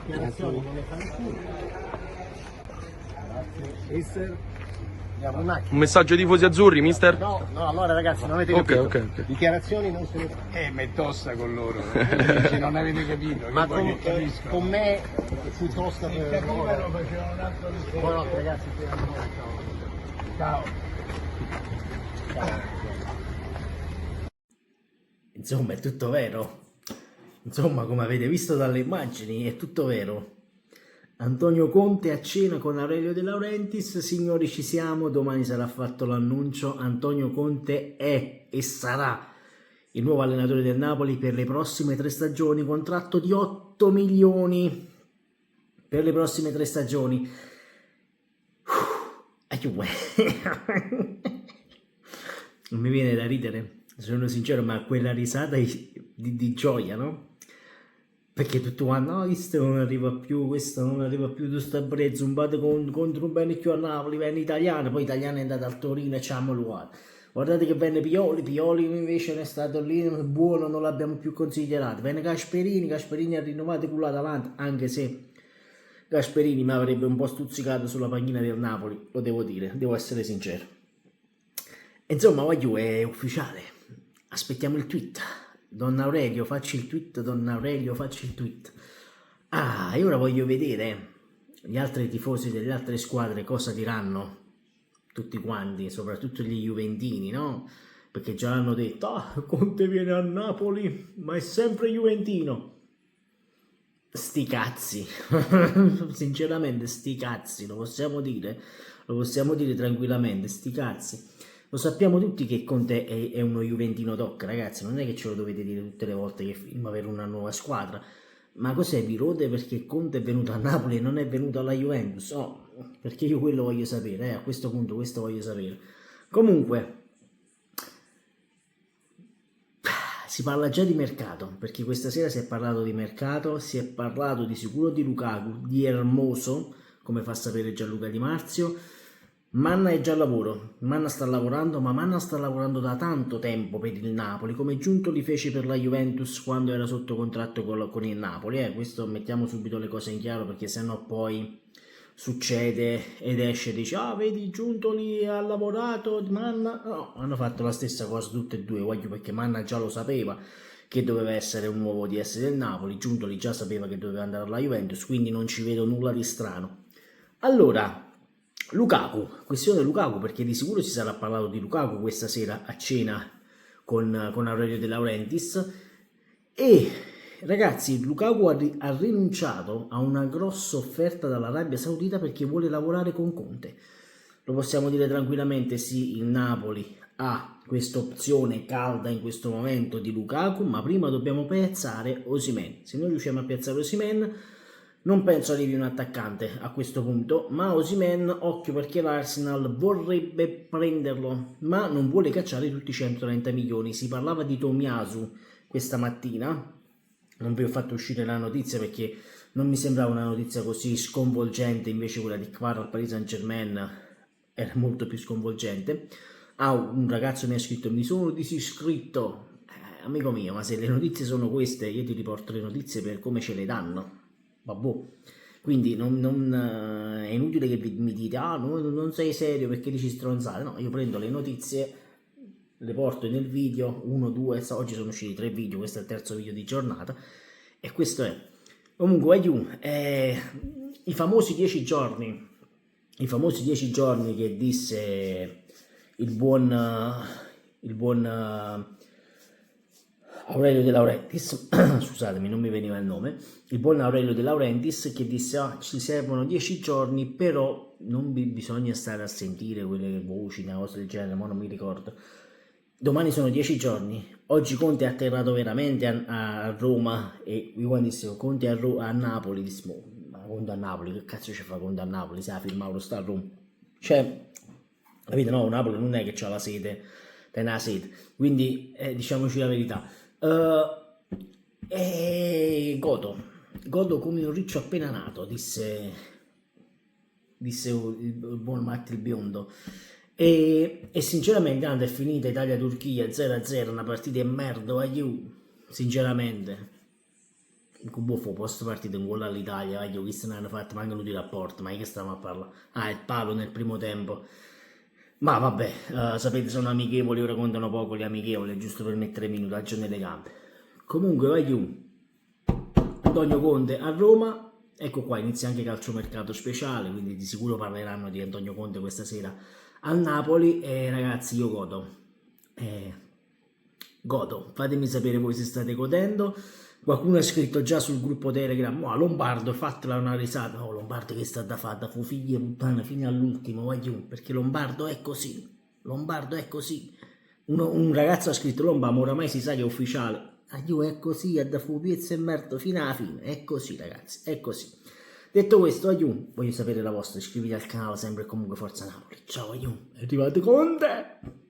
dichiarazioni non le fa nessuno. Grazie. Mister, andiamo in macchina. Un messaggio ai tifosi azzurri, mister? No, allora ragazzi, non avete Ok, capito. ok. Dichiarazioni non se ne fa. Ma è tosta con loro, se non avete capito, Ma che poi che capiscono. con me fu tosta Il per capivano faceva un altro discorso. buonanotte ragazzi, speriamo noi, ciao. Ciao. Insomma, è tutto vero. Insomma, come avete visto dalle immagini, è tutto vero. Antonio Conte a cena con Aurelio De Laurentiis. Signori, ci siamo. Domani sarà fatto l'annuncio. Antonio Conte è e sarà il nuovo allenatore del Napoli per le prossime 3 stagioni. Contratto di 8 milioni per le prossime 3 stagioni. Non mi viene da ridere, sono sincero, ma quella risata di gioia, no? Perché tutti quanti, no, questo non arriva più, tu stai bre, zumbate contro un bene più a Napoli, venne italiano, poi italiano è andato al Torino e ci ha mollato. Guardate che venne Pioli invece è stato lì, buono, non l'abbiamo più considerato. Venne Gasperini ha rinnovato con davanti, anche se Gasperini mi avrebbe un po' stuzzicato sulla panchina del Napoli, lo devo dire, devo essere sincero. Insomma, voglio, è ufficiale, aspettiamo il tweet. Don Aurelio, facci il tweet, Don Aurelio, facci il tweet. Ah, e ora voglio vedere gli altri tifosi delle altre squadre cosa diranno, tutti quanti, soprattutto gli juventini, no? Perché già hanno detto, Conte viene a Napoli, ma è sempre juventino. Sti cazzi, sinceramente sti cazzi, lo possiamo dire tranquillamente, sti cazzi. Lo sappiamo tutti che Conte è uno juventino doc, ragazzi, non è che ce lo dovete dire tutte le volte che firma per una nuova squadra. Ma cos'è, vi rode perché Conte è venuto a Napoli e non è venuto alla Juventus? No, perché io quello voglio sapere, a questo punto questo voglio sapere. Comunque, si parla già di mercato, perché questa sera si è parlato di mercato, si è parlato di sicuro di Lukaku, di Hermoso, come fa sapere Gianluca Di Marzio. Manna è già al lavoro, Manna sta lavorando, ma Manna sta lavorando da tanto tempo per il Napoli, come Giuntoli fece per la Juventus quando era sotto contratto con il Napoli. Questo mettiamo subito le cose in chiaro, perché sennò poi succede ed esce e dice vedi Giuntoli ha lavorato, Manna no, hanno fatto la stessa cosa tutte e due, voglio, perché Manna già lo sapeva che doveva essere un nuovo DS del Napoli, Giuntoli già sapeva che doveva andare alla Juventus, quindi non ci vedo nulla di strano. Allora, Lukaku, questione Lukaku, perché di sicuro si sarà parlato di Lukaku questa sera a cena con Aurelio De Laurentiis. E ragazzi, Lukaku ha rinunciato a una grossa offerta dall'Arabia Saudita perché vuole lavorare con Conte. Lo possiamo dire tranquillamente, sì, il Napoli ha questa opzione calda in questo momento di Lukaku, ma prima dobbiamo piazzare Osimhen. Se noi riusciamo a piazzare Osimhen, non penso arrivi un attaccante a questo punto, ma Osimhen, occhio, perché l'Arsenal vorrebbe prenderlo, ma non vuole cacciare tutti i 130 milioni. Si parlava di Tomiyasu questa mattina, non vi ho fatto uscire la notizia perché non mi sembrava una notizia così sconvolgente, invece quella di Kvara al Paris Saint-Germain era molto più sconvolgente. Un ragazzo mi ha scritto, mi sono disiscritto. Amico mio, ma se le notizie sono queste, io ti riporto le notizie per come ce le danno. Vabbè, quindi è inutile che mi dite non sei serio perché dici stronzate. No, io prendo le notizie, le porto nel video, 1, 2, oggi sono usciti 3 video, questo è il terzo video di giornata e questo è. Comunque i famosi 10 giorni che disse il buon Aurelio De Laurentiis, scusatemi, non mi veniva il nome, il buon Aurelio De Laurentiis, che disse ci servono 10 giorni, però non bisogna stare a sentire quelle voci, una cosa del genere, ma non mi ricordo. Domani sono 10 giorni, oggi Conte è atterrato veramente a Roma e io quando disse Conte a Napoli, disse, ma Conte a Napoli, che cazzo ci fa Conte a Napoli, se la firma sta a Roma? Cioè, capite, no, Napoli non è che c'ha la sede, ten la sede, quindi diciamoci la verità. Godo come un riccio appena nato, disse il buon Matti il biondo. E sinceramente quando è finita Italia-Turchia 0-0, una partita di merda, sinceramente buffo post partita in gol all'Italia, vai, questo ne hanno fatto manco un rapporto, ma che stiamo a parlare? Ah, il palo nel primo tempo. Ma vabbè, sapete, sono amichevoli, ora contano poco le amichevoli, giusto per mettere minutaggio nelle gambe. Comunque, vai giù. Antonio Conte a Roma, ecco qua, inizia anche calciomercato speciale, quindi di sicuro parleranno di Antonio Conte questa sera al Napoli e ragazzi io godo, fatemi sapere voi se state godendo. Qualcuno ha scritto già sul gruppo Telegram, oh, Lombardo, fatela una risata. No, Lombardo che sta da fare, fu figli e puttana fino all'ultimo, vai giù, perché Lombardo è così, Lombardo è così. Un ragazzo ha scritto Lombardo, ma oramai si sa che è ufficiale. Io è così, è da fu piezza e merda fino alla fine, è così ragazzi, è così. Detto questo, voglio sapere la vostra, iscrivetevi al canale, sempre e comunque Forza Napoli. Ciao, è arrivato Conte!